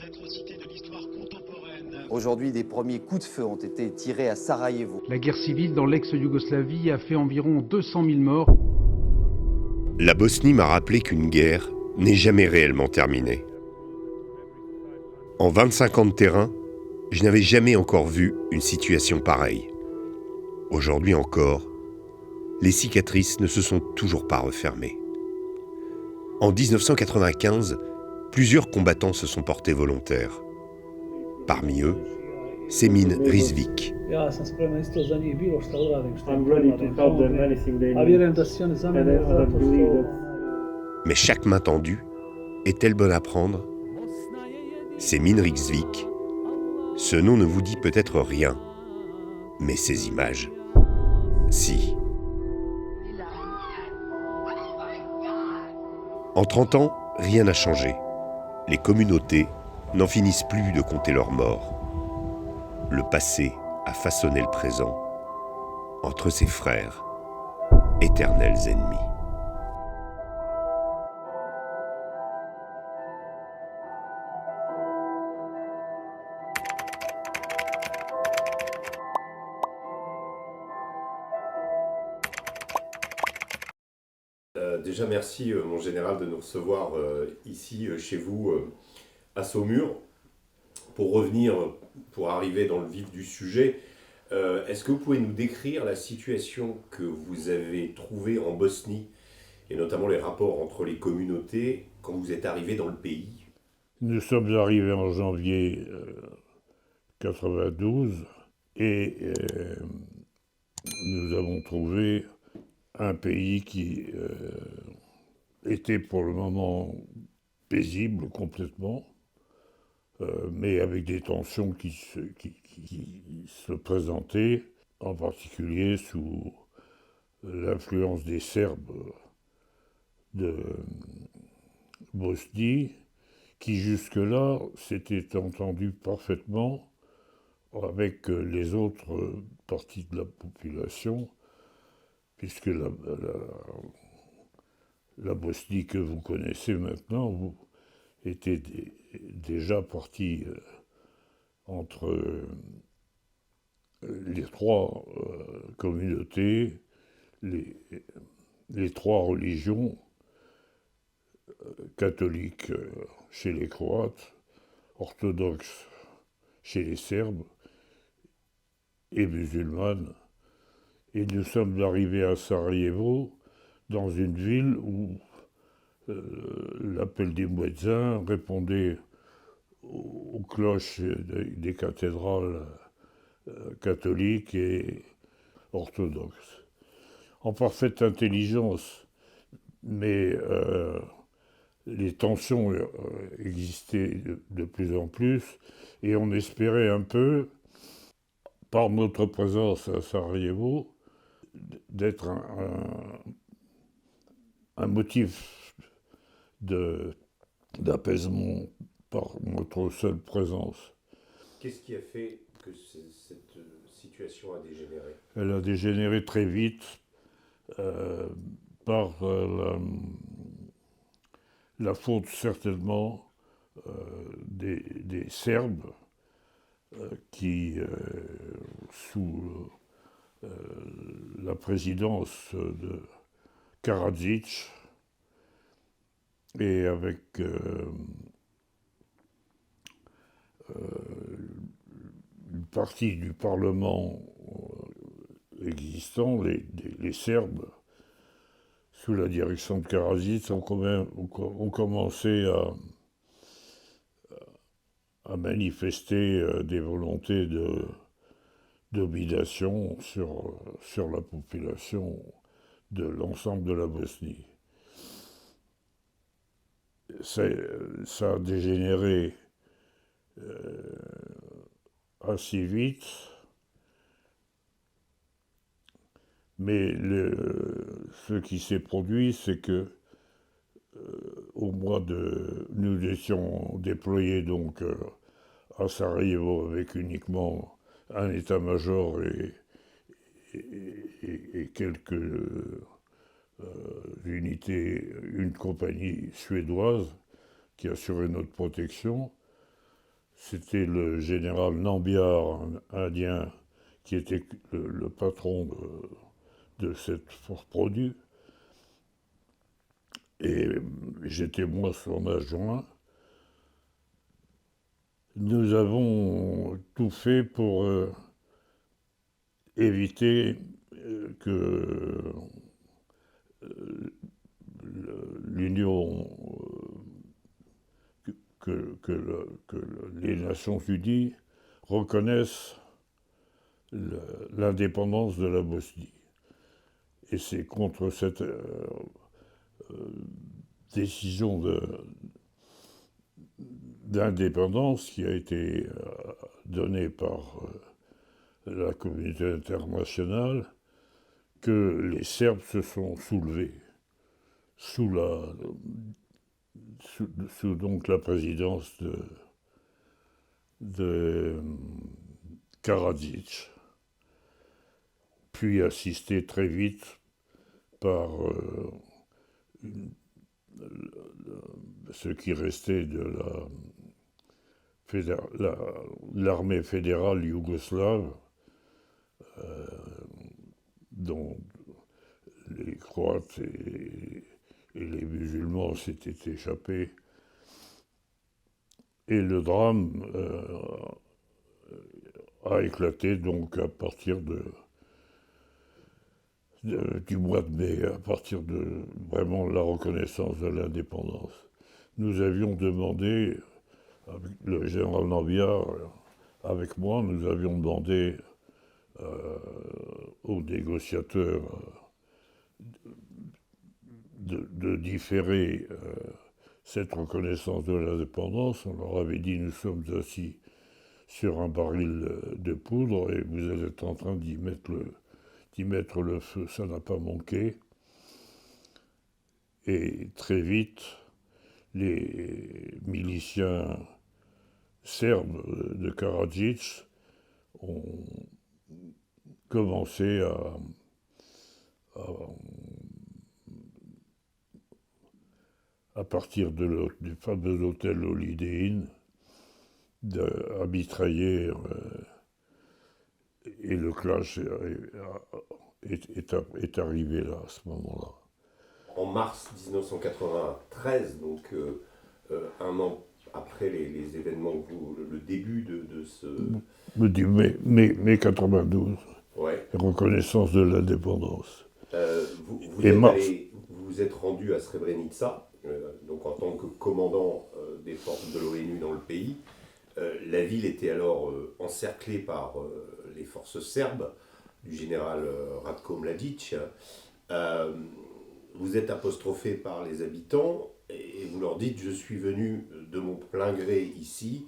atrocités de l'histoire contemporaine. Aujourd'hui, des premiers coups de feu ont été tirés à Sarajevo. La guerre civile dans l'ex-Yougoslavie a fait environ 200 000 morts. La Bosnie m'a rappelé qu'une guerre n'est jamais réellement terminée. En 25 ans de terrain, je n'avais jamais encore vu une situation pareille. Aujourd'hui encore, les cicatrices ne se sont toujours pas refermées. En 1995, plusieurs combattants se sont portés volontaires. Parmi eux, Semin Rizvik. Mais chaque main tendue est-elle bonne à prendre ? Semin Rizvik. Ce nom ne vous dit peut-être rien, mais ces images, si. En 30 ans, rien n'a changé. Les communautés n'en finissent plus de compter leurs morts. Le passé a façonné le présent entre ses frères, éternels ennemis. Déjà, merci, mon général, de nous recevoir ici, chez vous, à Saumur. Pour revenir, pour arriver dans le vif du sujet, est-ce que vous pouvez nous décrire la situation que vous avez trouvée en Bosnie, et notamment les rapports entre les communautés, quand vous êtes arrivé dans le pays ? Nous sommes arrivés en janvier 92 et nous avons trouvé un pays qui était pour le moment paisible complètement, mais avec des tensions qui se présentaient, en particulier sous l'influence des Serbes de Bosnie, qui jusque-là s'étaient entendus parfaitement avec les autres parties de la population, puisque la Bosnie que vous connaissez maintenant était déjà partie entre les trois communautés, les trois religions, catholiques chez les Croates, orthodoxes chez les Serbes et musulmanes. Et nous sommes arrivés à Sarajevo, dans une ville où l'appel des muezzins répondait aux cloches des cathédrales catholiques et orthodoxes. En parfaite intelligence, mais les tensions existaient de plus en plus, et on espérait un peu, par notre présence à Sarajevo, d'être un motif d'apaisement par notre seule présence. Qu'est-ce qui a fait que cette situation a dégénéré ? Elle a dégénéré très vite par la faute certainement des Serbes qui, sous la présidence de Karadzic et avec une partie du Parlement existant, les Serbes, sous la direction de Karadzic, ont commencé à manifester des volontés de domination sur la population de l'ensemble de la Bosnie. Ça a dégénéré assez vite, mais ce qui s'est produit, c'est que nous étions déployés donc à Sarajevo avec uniquement un état-major et quelques unités, une compagnie suédoise qui assurait notre protection. C'était le général Nambiar, un indien, qui était le patron de cette force produit. Et j'étais moi son adjoint. Nous avons tout fait pour éviter que l'Union, que les Nations Unies reconnaissent l'indépendance de la Bosnie. Et c'est contre cette décision d'indépendance qui a été donnée par la communauté internationale que les Serbes se sont soulevés sous donc la présidence de Karadzic, puis assisté très vite par ce qui restait de l'armée fédérale yougoslave, dont les Croates et les musulmans s'étaient échappés. Et le drame a éclaté donc à partir du mois de mai, à partir de vraiment la reconnaissance de l'indépendance. Nous avions demandé, avec le général Nambiar, avec moi, nous avions demandé aux négociateurs de différer cette reconnaissance de l'indépendance. On leur avait dit, nous sommes assis sur un baril de poudre et vous êtes en train d'y mettre le feu. Ça n'a pas manqué. Et très vite, les miliciens serbes de Karadzic ont commencé à partir du fameux hôtel Holiday Inn, à mitrailler, et le clash est arrivé là, à ce moment-là. En mars 1993, donc un an après les événements, le début de ce... Du mai 92, ouais. Reconnaissance de l'indépendance. Vous êtes rendu à Srebrenica, donc en tant que commandant des forces de l'ONU dans le pays. La ville était alors encerclée par les forces serbes du général Ratko Mladic. Vous êtes apostrophé par les habitants et vous leur dites « Je suis venu de mon plein gré ici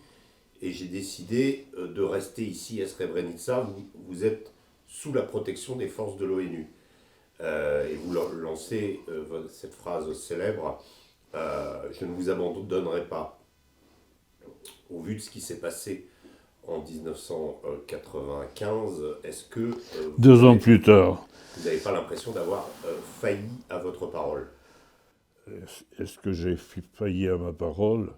et j'ai décidé de rester ici à Srebrenica. Vous êtes sous la protection des forces de l'ONU. » Et vous leur lancez cette phrase célèbre « Je ne vous abandonnerai pas ». Au vu de ce qui s'est passé en 1995, est-ce que... 2 ans plus tard. Vous n'avez pas l'impression d'avoir failli à votre parole? Est-ce que j'ai failli à ma parole?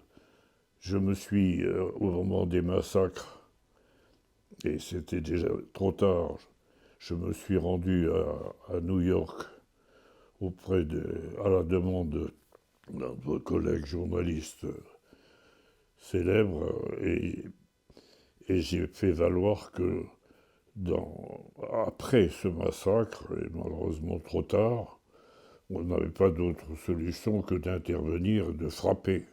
Je me suis, au moment des massacres, et c'était déjà trop tard, je me suis rendu à New York à la demande d'un collègue journaliste célèbre, et j'ai fait valoir que après ce massacre, et malheureusement trop tard, on n'avait pas d'autre solution que d'intervenir, de frapper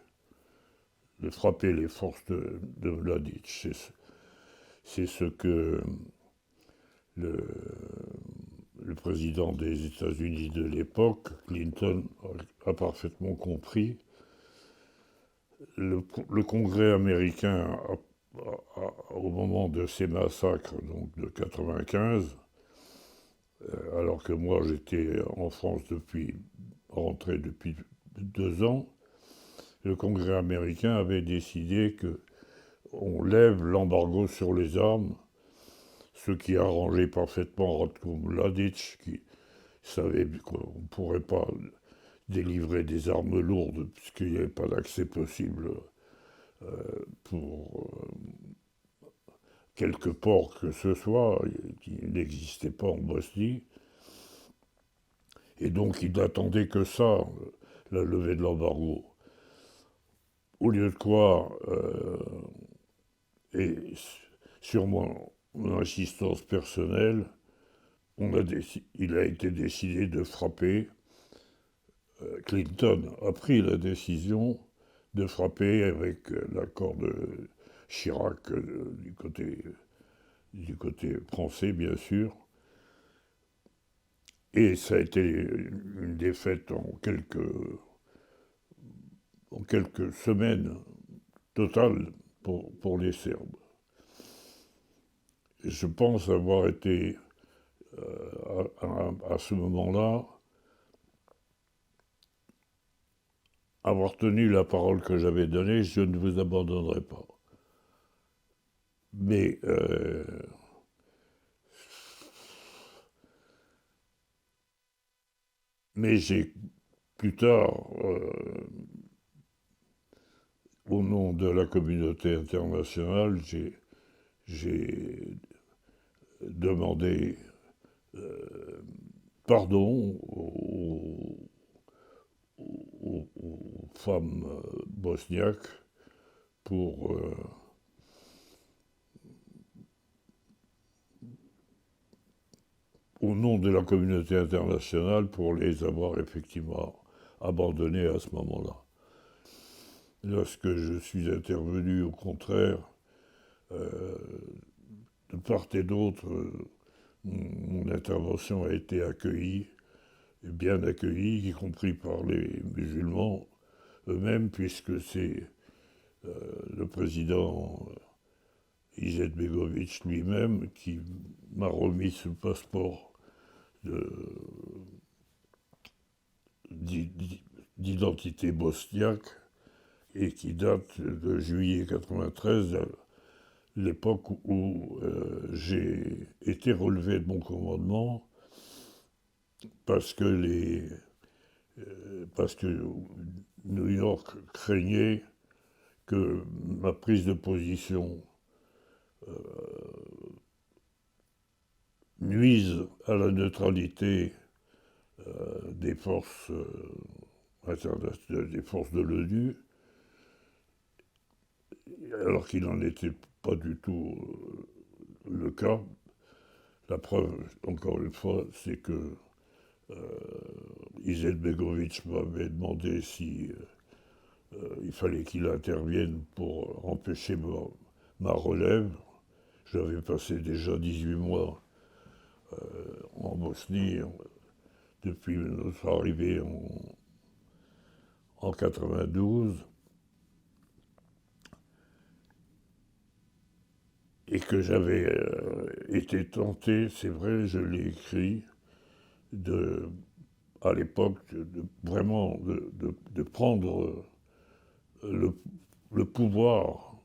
les forces de Mladic. C'est ce que le président des États-Unis de l'époque, Clinton, a parfaitement compris. Le Congrès américain, au moment de ces massacres, donc de 1995, alors que moi j'étais en France rentré depuis 2 ans, le Congrès américain avait décidé qu'on lève l'embargo sur les armes, ce qui arrangeait parfaitement Ratko Mladic, qui savait qu'on ne pourrait pas délivrer des armes lourdes puisqu'il n'y avait pas d'accès possible pour quelque port que ce soit, qui n'existait pas en Bosnie. Et donc il n'attendait que ça, la levée de l'embargo. Au lieu de quoi, et sur mon insistance personnelle, il a été décidé de frapper. Clinton a pris la décision de frapper avec l'accord de Chirac du côté français, bien sûr. Et ça a été une défaite en quelques semaines totales pour les Serbes. Et je pense avoir été, à ce moment-là, avoir tenu la parole que j'avais donnée, je ne vous abandonnerai pas. Mais j'ai, plus tard, au nom de la communauté internationale, j'ai demandé pardon aux femmes bosniaques pour au nom de la communauté internationale pour les avoir effectivement abandonnées à ce moment-là. Lorsque je suis intervenu, au contraire, de part et d'autre, mon intervention a été accueillie, bien accueillie, y compris par les musulmans eux-mêmes, puisque c'est le président Izetbegovic lui-même qui m'a remis ce passeport d'identité bosniaque et qui date de juillet 1993, l'époque où j'ai été relevé de mon commandement parce que New York craignait que ma prise de position nuise à la neutralité des forces internationales, des forces de l'ONU, alors qu'il n'en était pas du tout le cas. La preuve, encore une fois, c'est que Izetbegovic m'avait demandé si il fallait qu'il intervienne pour empêcher ma relève. J'avais passé déjà 18 mois en Bosnie depuis notre arrivée en 92. Et que j'avais été tenté, c'est vrai, je l'ai écrit, à l'époque, vraiment de prendre le pouvoir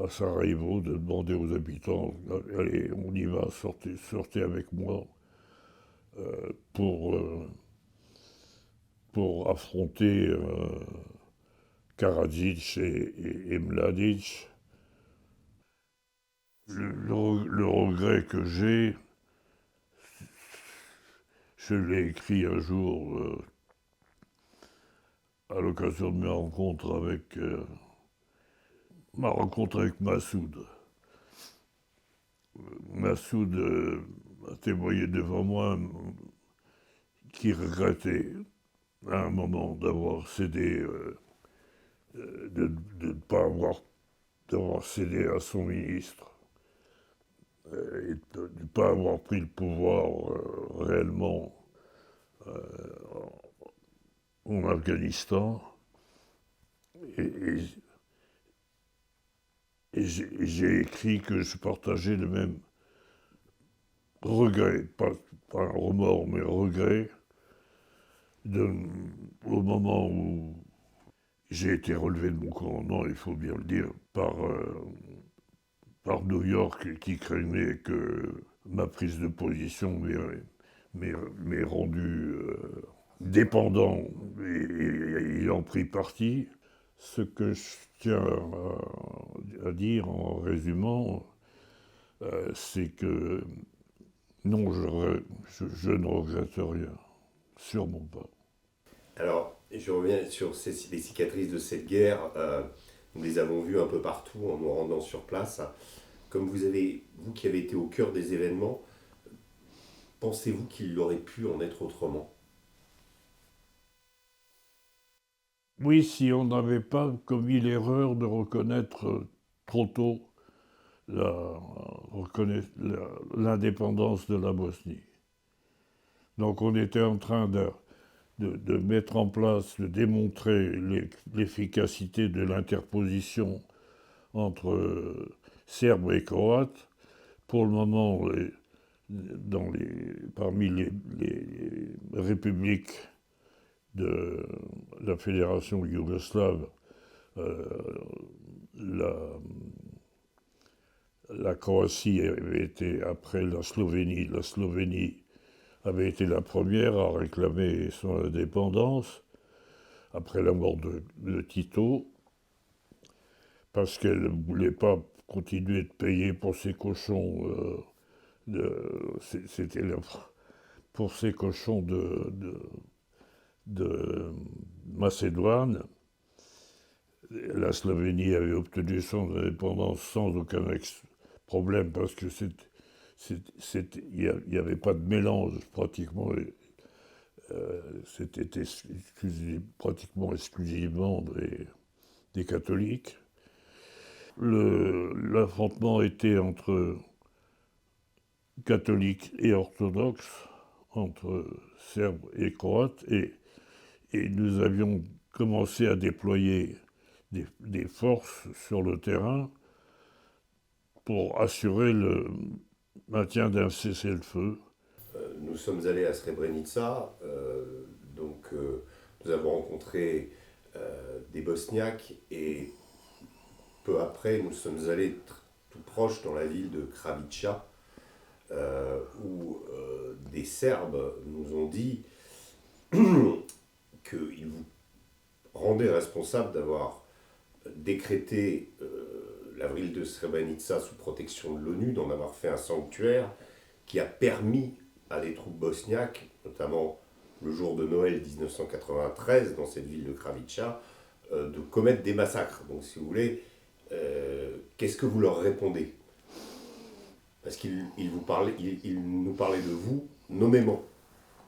à Sarajevo, de demander aux habitants, allez, on y va, sortez avec moi, pour affronter Karadzic et Mladic. Le regret que j'ai, je l'ai écrit un jour à l'occasion de ma rencontre avec Massoud. Massoud a témoigné devant moi qu'il regrettait à un moment d'avoir cédé, de ne pas d'avoir cédé à son ministre. Et de ne pas avoir pris le pouvoir réellement en Afghanistan. Et j'ai écrit que je partageais le même regret, pas un remords, mais regret, au moment où j'ai été relevé de mon commandement, il faut bien le dire, par New York, qui craignait que ma prise de position m'ait rendu dépendant et ayant pris parti. Ce que je tiens à dire en résumant, c'est que non, je ne regrette rien, sûrement pas. Alors, je reviens sur les cicatrices de cette guerre. Nous les avons vues un peu partout en nous rendant sur place. Comme vous qui avez été au cœur des événements, pensez-vous qu'il aurait pu en être autrement? Oui, si on n'avait pas commis l'erreur de reconnaître trop tôt l'indépendance de la Bosnie. Donc on était en train de mettre en place, de démontrer l'efficacité de l'interposition entre Serbes et Croates. Pour le moment, parmi les républiques de la Fédération yougoslave, la Croatie avait été, après la Slovénie avait été la première à réclamer son indépendance, après la mort de Tito, parce qu'elle ne voulait pas continuer de payer pour ses cochons, pour ses cochons de Macédoine. La Slovénie avait obtenu son indépendance sans aucun problème, parce que il n'y avait pas de mélange pratiquement. C'était pratiquement exclusivement des catholiques. L'affrontement était entre catholiques et orthodoxes, entre Serbes et Croates, et nous avions commencé à déployer des forces sur le terrain pour assurer le maintien d'un cessez-le-feu. Nous sommes allés à Srebrenica, nous avons rencontré des Bosniaques et peu après nous sommes allés tout proche dans la ville de Kravica où des Serbes nous ont dit qu'ils vous rendaient responsable d'avoir décrété la ville de Srebrenica sous protection de l'ONU, d'en avoir fait un sanctuaire qui a permis à des troupes bosniaques, notamment le jour de Noël 1993, dans cette ville de Kravica, de commettre des massacres. Donc si vous voulez, qu'est-ce que vous leur répondez? Parce qu'ils nous parlaient de vous nommément.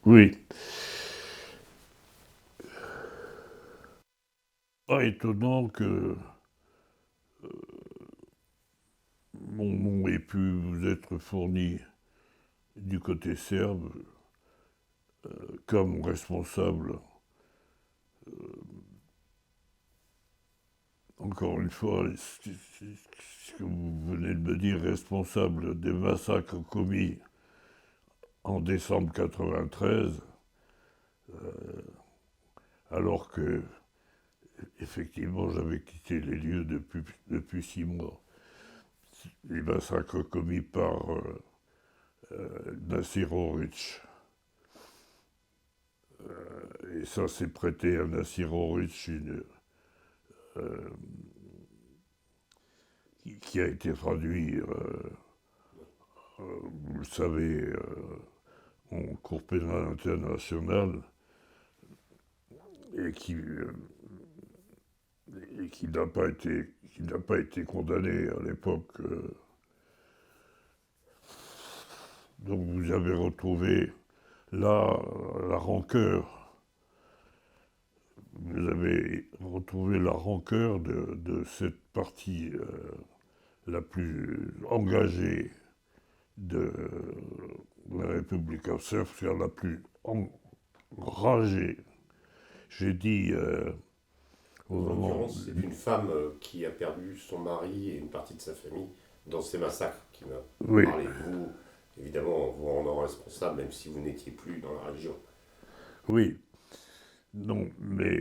Oui. Pas étonnant que mon nom ait pu vous être fourni du côté serbe comme responsable, encore une fois, ce que vous venez de me dire, responsable des massacres commis en décembre 1993, alors que, effectivement, j'avais quitté les lieux depuis 6 mois. Les massacres commis par Nassir Oric. Et ça s'est prêté à Nassir Oric qui a été traduit, vous le savez, en Cour pénale internationale et qui n'a pas été condamné à l'époque. Donc vous avez retrouvé là la rancœur. Vous avez retrouvé la rancœur de cette partie la plus engagée de la République serbe, c'est-à-dire la plus enragée. J'ai dit au En moment... l'occurrence, c'est une femme qui a perdu son mari et une partie de sa famille dans ces massacres qui m'a parlé de vous, évidemment en vous rendant responsable, même si vous n'étiez plus dans la région. Oui. Non, mais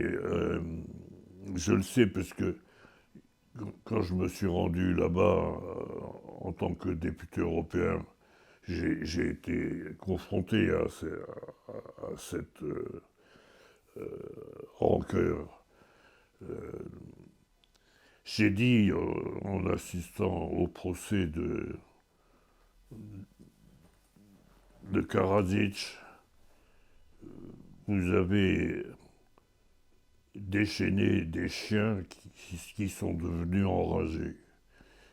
je le sais parce que quand je me suis rendu là-bas en tant que député européen, j'ai été confronté à cette rancœur. J'ai dit, en assistant au procès de Karadzic, vous avez déchaîné des chiens qui sont devenus enragés.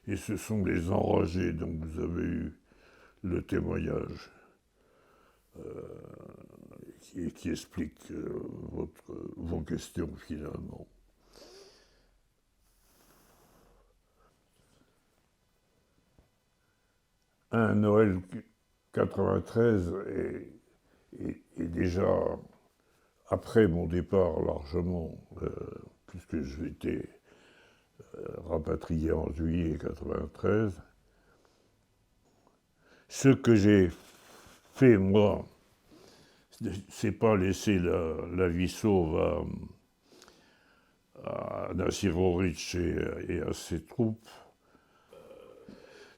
Et ce sont les enragés dont vous avez eu le témoignage qui explique vos questions finalement. Un Noël 93 est déjà après mon départ largement, puisque j'ai été rapatrié en juillet 93. Ce que j'ai fait, moi, c'est pas laisser la vie sauve à Nassirovitch et à ses troupes,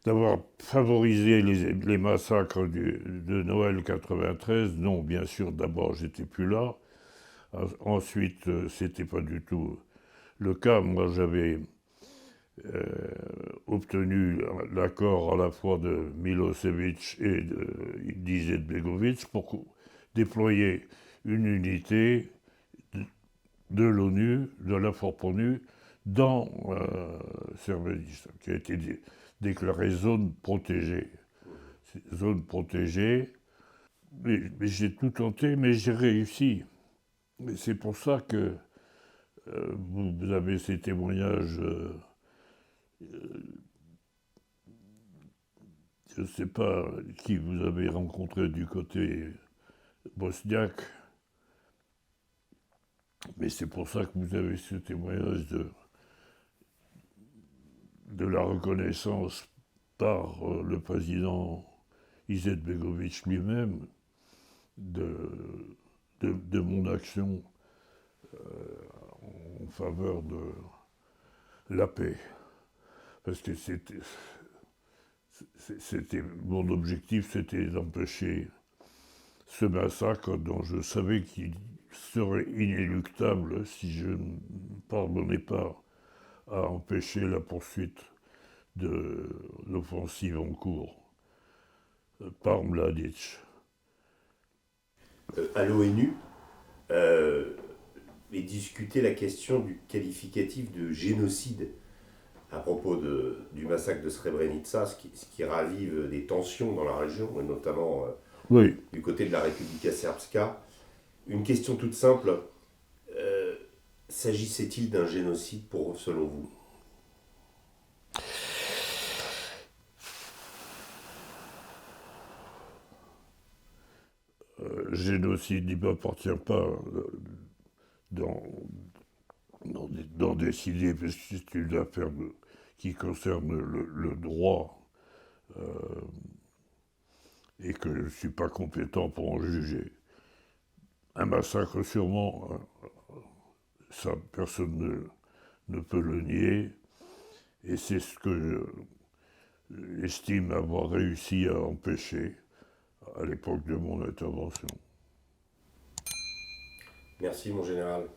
d'avoir favorisé les massacres de Noël 93. Non, bien sûr, d'abord, j'étais plus là. Ensuite, c'était pas du tout le cas. Moi, j'avais obtenu l'accord à la fois de Milosevic et d'Izetbegovic pour déployer une unité de l'ONU, de la FORPONU, dans Srebrenica, qui a été déclarée zone protégée. Zone protégée. Mais j'ai tout tenté, mais j'ai réussi. Et c'est pour ça que vous avez ces témoignages. Je ne sais pas qui vous avez rencontré du côté bosniaque, mais c'est pour ça que vous avez ce témoignage de la reconnaissance par le président Izetbegovic lui-même de mon action en faveur de la paix. Parce que mon objectif, c'était d'empêcher ce massacre dont je savais qu'il serait inéluctable si je ne parvenais pas à empêcher la poursuite de l'offensive en cours par Mladic. À l'ONU, est discutée la question du qualificatif de génocide à propos du massacre de Srebrenica, ce qui ravive des tensions dans la région, et notamment Oui. du côté de la Republika Srpska. Une question toute simple, s'agissait-il d'un génocide selon vous ? Génocide, il ne m'appartient pas d'en décider, parce que c'est une affaire qui concerne le droit et que je ne suis pas compétent pour en juger. Un massacre, sûrement, ça, personne ne peut le nier, et c'est ce que j'estime avoir réussi à empêcher à l'époque de mon intervention. Merci mon général.